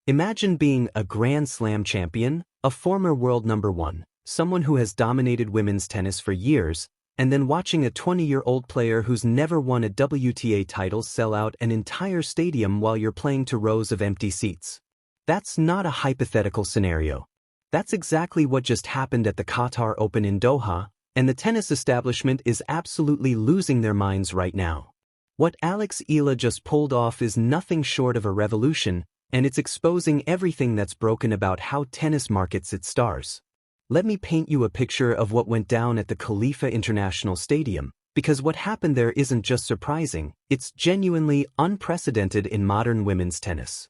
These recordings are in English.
Imagine being a Grand Slam champion, a former world number one, someone who has dominated women's tennis for years, and then watching a 20-year-old player who's never won a WTA title sell out an entire stadium while you're playing to rows of empty seats. That's not a hypothetical scenario. That's exactly what just happened at the Qatar Open in Doha, and the tennis establishment is absolutely losing their minds right now. What Eala just pulled off is nothing short of a revolution, and it's exposing everything that's broken about how tennis markets its stars. Let me paint you a picture of what went down at the Khalifa International Stadium, because what happened there isn't just surprising, it's genuinely unprecedented in modern women's tennis.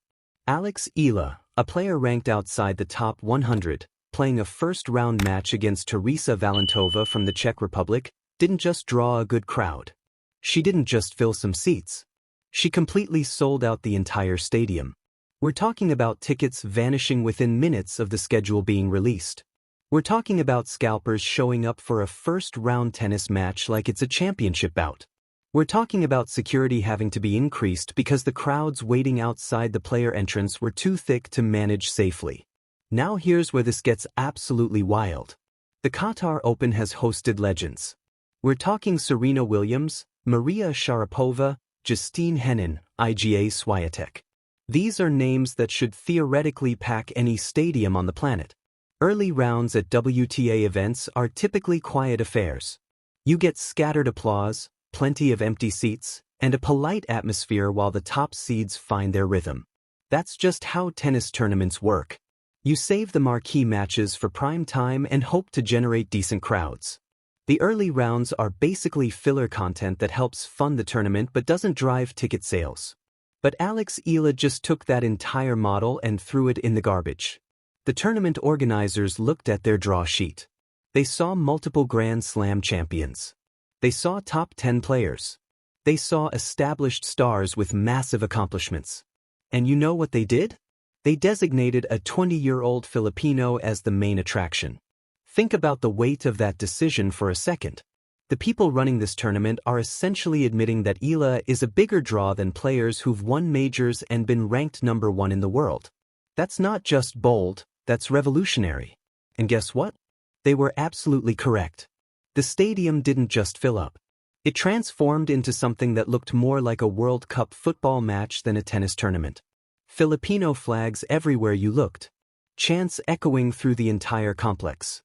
Eala, a player ranked outside the top 100, playing a first-round match against Teresa Valentova from the Czech Republic, didn't just draw a good crowd. She didn't just fill some seats. She completely sold out the entire stadium. We're talking about tickets vanishing within minutes of the schedule being released. We're talking about scalpers showing up for a first-round tennis match like it's a championship bout. We're talking about security having to be increased because the crowds waiting outside the player entrance were too thick to manage safely. Now here's where this gets absolutely wild. The Qatar Open has hosted legends. We're talking Serena Williams, Maria Sharapova, Justine Henin, Iga Swiatek. These are names that should theoretically pack any stadium on the planet. Early rounds at WTA events are typically quiet affairs. You get scattered applause, plenty of empty seats, and a polite atmosphere while the top seeds find their rhythm. That's just how tennis tournaments work. You save the marquee matches for prime time and hope to generate decent crowds. The early rounds are basically filler content that helps fund the tournament but doesn't drive ticket sales. But Eala just took that entire model and threw it in the garbage. The tournament organizers looked at their draw sheet. They saw multiple Grand Slam champions. They saw top 10 players. They saw established stars with massive accomplishments. And you know what they did? They designated a 20-year-old Filipino as the main attraction. Think about the weight of that decision for a second. The people running this tournament are essentially admitting that Eala is a bigger draw than players who've won majors and been ranked number one in the world. That's not just bold, that's revolutionary. And guess what? They were absolutely correct. The stadium didn't just fill up. It transformed into something that looked more like a World Cup football match than a tennis tournament. Filipino flags everywhere you looked. Chants echoing through the entire complex.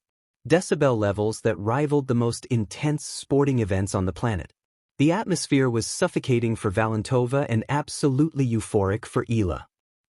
Decibel levels that rivaled the most intense sporting events on the planet. The atmosphere was suffocating for Valentova and absolutely euphoric for Eala.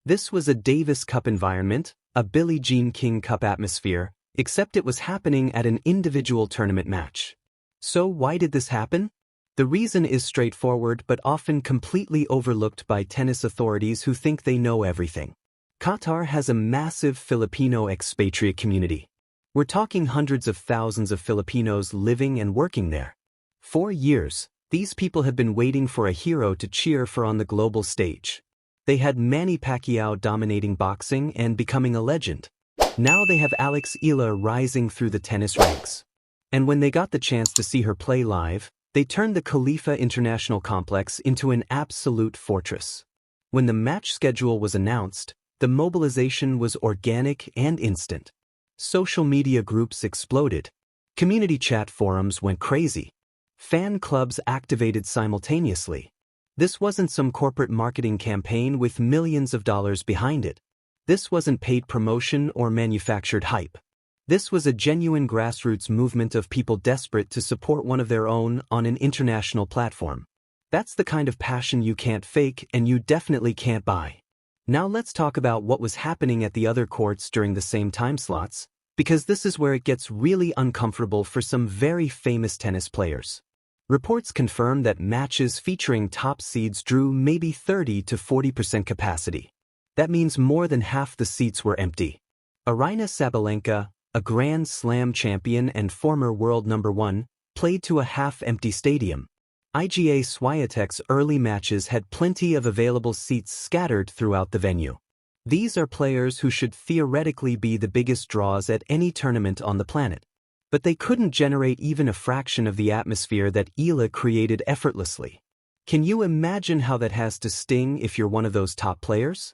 This was a Davis Cup environment, a Billie Jean King Cup atmosphere, except it was happening at an individual tournament match. So why did this happen? The reason is straightforward but often completely overlooked by tennis authorities who think they know everything. Qatar has a massive Filipino expatriate community. We're talking hundreds of thousands of Filipinos living and working there. For years, these people have been waiting for a hero to cheer for on the global stage. They had Manny Pacquiao dominating boxing and becoming a legend. Now they have Eala rising through the tennis ranks. And when they got the chance to see her play live, they turned the Khalifa International Complex into an absolute fortress. When the match schedule was announced, the mobilization was organic and instant. Social media groups exploded. Community chat forums went crazy. Fan clubs activated simultaneously. This wasn't some corporate marketing campaign with millions of dollars behind it. This wasn't paid promotion or manufactured hype. This was a genuine grassroots movement of people desperate to support one of their own on an international platform. That's the kind of passion you can't fake and you definitely can't buy. Now let's talk about what was happening at the other courts during the same time slots, because this is where it gets really uncomfortable for some very famous tennis players. Reports confirm that matches featuring top seeds drew maybe 30 to 40% capacity. That means more than half the seats were empty. Aryna Sabalenka, a Grand Slam champion and former world number one, played to a half-empty stadium. Iga Swiatek's early matches had plenty of available seats scattered throughout the venue. These are players who should theoretically be the biggest draws at any tournament on the planet. But they couldn't generate even a fraction of the atmosphere that Eala created effortlessly. Can you imagine how that has to sting if you're one of those top players?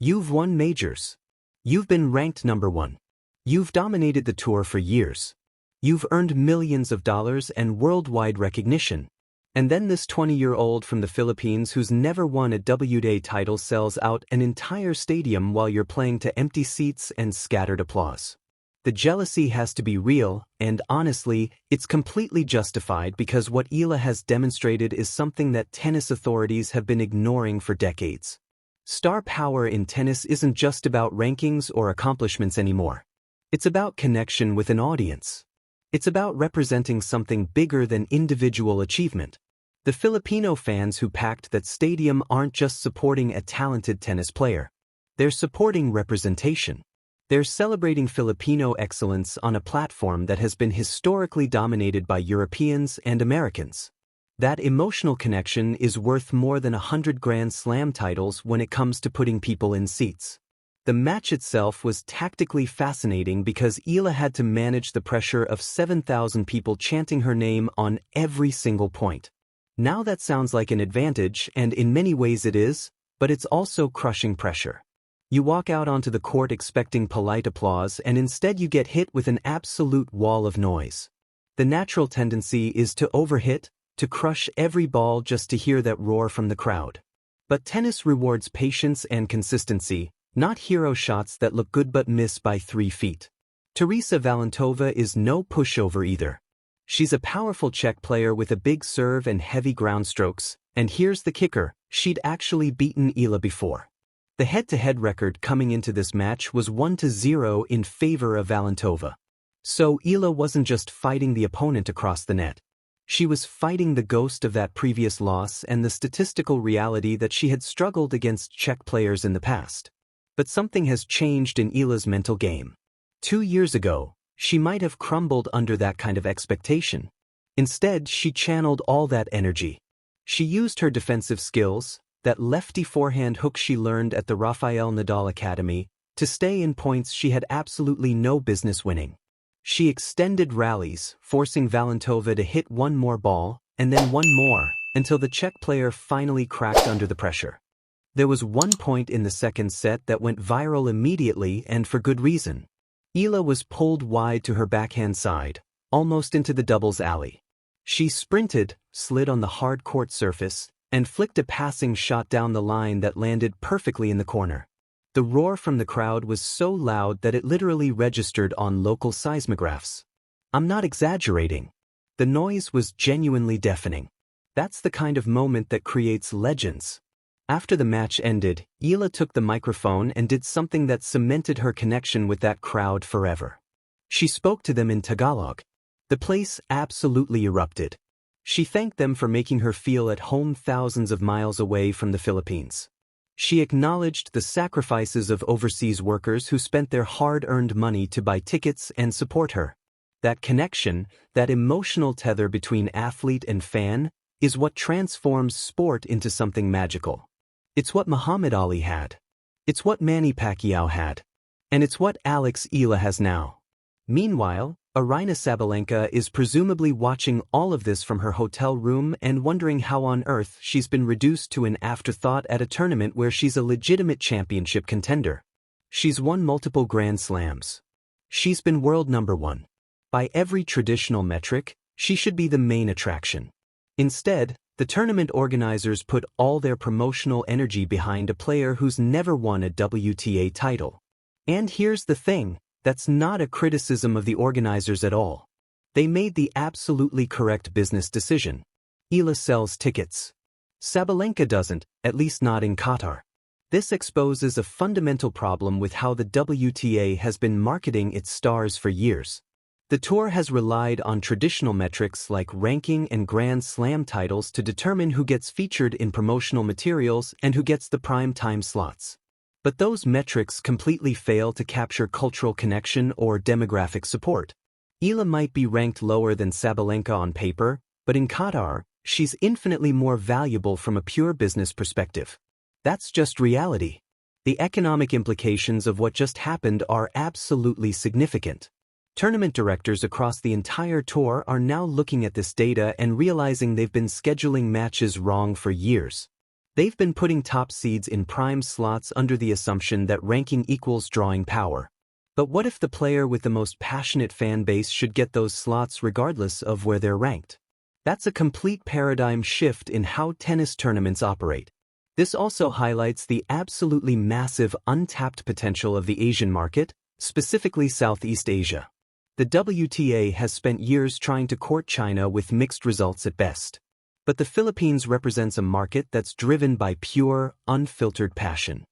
You've won majors. You've been ranked #1. You've dominated the tour for years. You've earned millions of dollars and worldwide recognition. And then this 20-year-old from the Philippines who's never won a WTA title sells out an entire stadium while you're playing to empty seats and scattered applause. The jealousy has to be real, and honestly, it's completely justified because what Eala has demonstrated is something that tennis authorities have been ignoring for decades. Star power in tennis isn't just about rankings or accomplishments anymore. It's about connection with an audience. It's about representing something bigger than individual achievement. The Filipino fans who packed that stadium aren't just supporting a talented tennis player. They're supporting representation. They're celebrating Filipino excellence on a platform that has been historically dominated by Europeans and Americans. That emotional connection is worth more than 100 Grand Slam titles when it comes to putting people in seats. The match itself was tactically fascinating because Eala had to manage the pressure of 7,000 people chanting her name on every single point. Now that sounds like an advantage, and in many ways it is, but it's also crushing pressure. You walk out onto the court expecting polite applause, and instead you get hit with an absolute wall of noise. The natural tendency is to overhit, to crush every ball just to hear that roar from the crowd. But tennis rewards patience and consistency, not hero shots that look good but miss by 3 feet. Teresa Valentova is no pushover either. She's a powerful Czech player with a big serve and heavy ground strokes, and here's the kicker, she'd actually beaten Eala before. The head-to-head record coming into this match was 1-0 in favor of Valentova. So Eala wasn't just fighting the opponent across the net. She was fighting the ghost of that previous loss and the statistical reality that she had struggled against Czech players in the past. But something has changed in Eala's mental game. 2 years ago, she might have crumbled under that kind of expectation. Instead, she channeled all that energy. She used her defensive skills, that lefty forehand hook she learned at the Rafael Nadal Academy, to stay in points she had absolutely no business winning. She extended rallies, forcing Valentova to hit one more ball, and then one more, until the Czech player finally cracked under the pressure. There was one point in the second set that went viral immediately, and for good reason. Eala was pulled wide to her backhand side, almost into the doubles alley. She sprinted, slid on the hard court surface, and flicked a passing shot down the line that landed perfectly in the corner. The roar from the crowd was so loud that it literally registered on local seismographs. I'm not exaggerating. The noise was genuinely deafening. That's the kind of moment that creates legends. After the match ended, Eala took the microphone and did something that cemented her connection with that crowd forever. She spoke to them in Tagalog. The place absolutely erupted. She thanked them for making her feel at home thousands of miles away from the Philippines. She acknowledged the sacrifices of overseas workers who spent their hard-earned money to buy tickets and support her. That connection, that emotional tether between athlete and fan, is what transforms sport into something magical. It's what Muhammad Ali had. It's what Manny Pacquiao had. And it's what Alex Eala has now. Meanwhile, Aryna Sabalenka is presumably watching all of this from her hotel room and wondering how on earth she's been reduced to an afterthought at a tournament where she's a legitimate championship contender. She's won multiple Grand Slams. She's been world #1. By every traditional metric, she should be the main attraction. Instead, the tournament organizers put all their promotional energy behind a player who's never won a WTA title. And here's the thing. That's not a criticism of the organizers at all. They made the absolutely correct business decision. Eala sells tickets. Sabalenka doesn't, at least not in Qatar. This exposes a fundamental problem with how the WTA has been marketing its stars for years. The tour has relied on traditional metrics like ranking and Grand Slam titles to determine who gets featured in promotional materials and who gets the prime time slots. But those metrics completely fail to capture cultural connection or demographic support. Eala might be ranked lower than Sabalenka on paper, but in Qatar, she's infinitely more valuable from a pure business perspective. That's just reality. The economic implications of what just happened are absolutely significant. Tournament directors across the entire tour are now looking at this data and realizing they've been scheduling matches wrong for years. They've been putting top seeds in prime slots under the assumption that ranking equals drawing power. But what if the player with the most passionate fan base should get those slots regardless of where they're ranked? That's a complete paradigm shift in how tennis tournaments operate. This also highlights the absolutely massive untapped potential of the Asian market, specifically Southeast Asia. The WTA has spent years trying to court China with mixed results at best. But the Philippines represents a market that's driven by pure, unfiltered passion.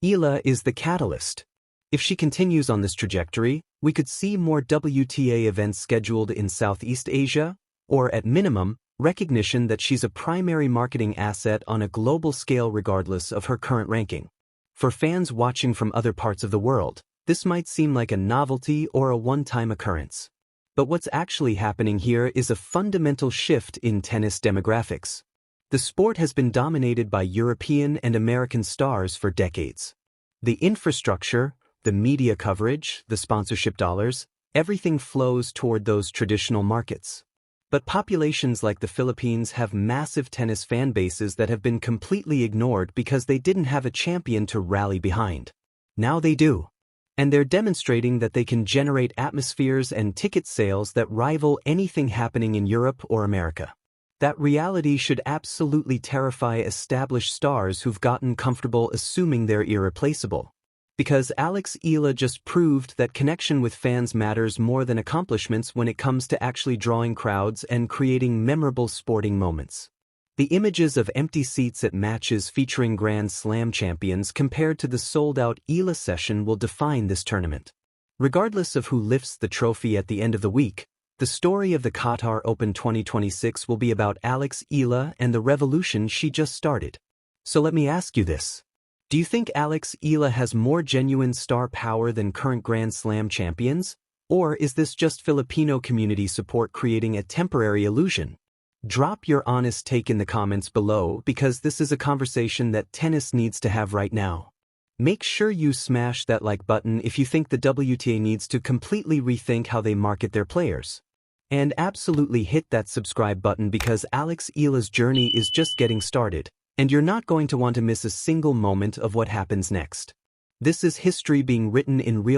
Eala is the catalyst. If she continues on this trajectory, we could see more WTA events scheduled in Southeast Asia, or at minimum, recognition that she's a primary marketing asset on a global scale regardless of her current ranking. For fans watching from other parts of the world, this might seem like a novelty or a one-time occurrence. But what's actually happening here is a fundamental shift in tennis demographics. The sport has been dominated by European and American stars for decades. The infrastructure, the media coverage, the sponsorship dollars, everything flows toward those traditional markets. But populations like the Philippines have massive tennis fan bases that have been completely ignored because they didn't have a champion to rally behind. Now they do. And they're demonstrating that they can generate atmospheres and ticket sales that rival anything happening in Europe or America. That reality should absolutely terrify established stars who've gotten comfortable assuming they're irreplaceable. Because Eala just proved that connection with fans matters more than accomplishments when it comes to actually drawing crowds and creating memorable sporting moments. The images of empty seats at matches featuring Grand Slam champions compared to the sold-out Eala session will define this tournament. Regardless of who lifts the trophy at the end of the week, the story of the Qatar Open 2026 will be about Eala and the revolution she just started. So let me ask you this. Do you think Eala has more genuine star power than current Grand Slam champions? Or is this just Filipino community support creating a temporary illusion? Drop your honest take in the comments below because this is a conversation that tennis needs to have right now. Make sure you smash that like button if you think the WTA needs to completely rethink how they market their players. And absolutely hit that subscribe button because Eala's journey is just getting started, and you're not going to want to miss a single moment of what happens next. This is history being written in real